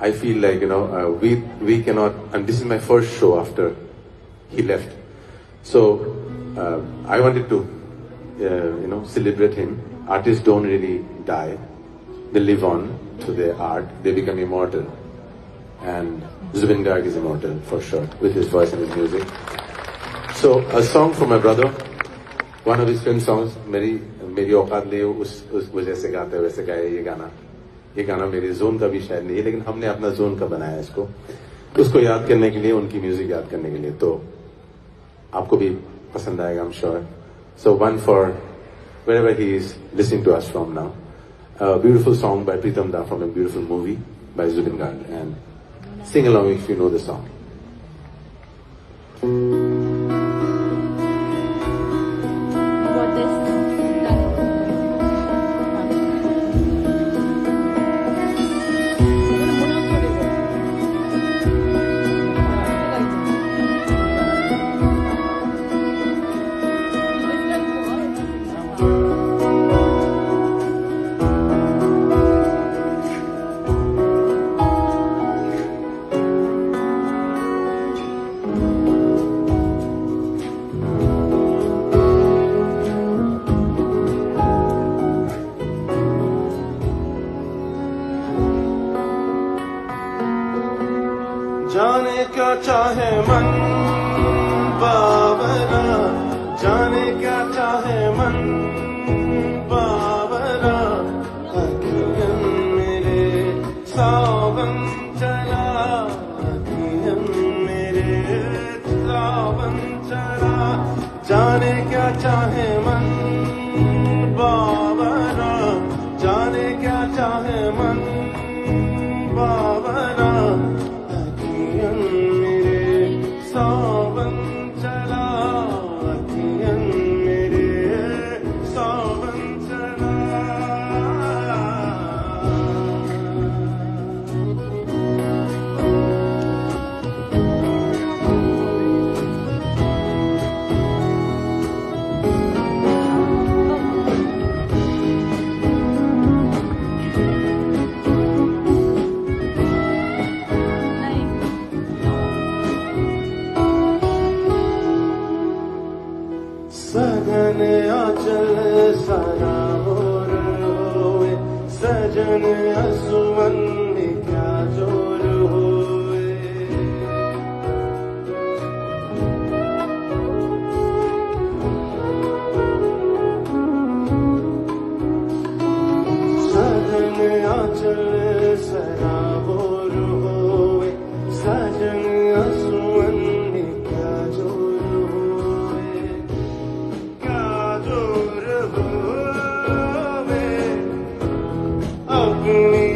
I feel like, we cannot, and this is my first show after he left. So I wanted to, celebrate him. Artists don't really die. They live on through their art. They become immortal. And Zubin Garg is immortal for sure with his voice and his music. So a song for my brother, one of his film songs, मेरी औकात ले वो जैसे गाते हैं वैसे गाए ये गाना मेरे जोन का भी शायद नहीं है, लेकिन हमने अपना जोन का बनाया इसको, उसको याद करने के लिए, उनकी म्यूजिक याद करने के लिए, तो आपको भी पसंद आएगा, I'm sure. So one for wherever he is listening to us from now, a beautiful song by Pritam Da from a beautiful movie by Zubin Garg, and sing along if you know the song. जाने क्या चाहे मन बावरा, जाने क्या चाहे मन बावरा, अखियन मेरे सावन चला, अखियन मेरे सावन चला, जाने क्या चाहे मन बावरा, जाने क्या चाहे मन बावरा, सावन चला, अखियन मेरे सावन चला। सजन आचल सारा और होए, सजन असुवन क्या जोर होए, सजन आचल सारा और होए, सजन असुवन क्या जोर होए, अपनी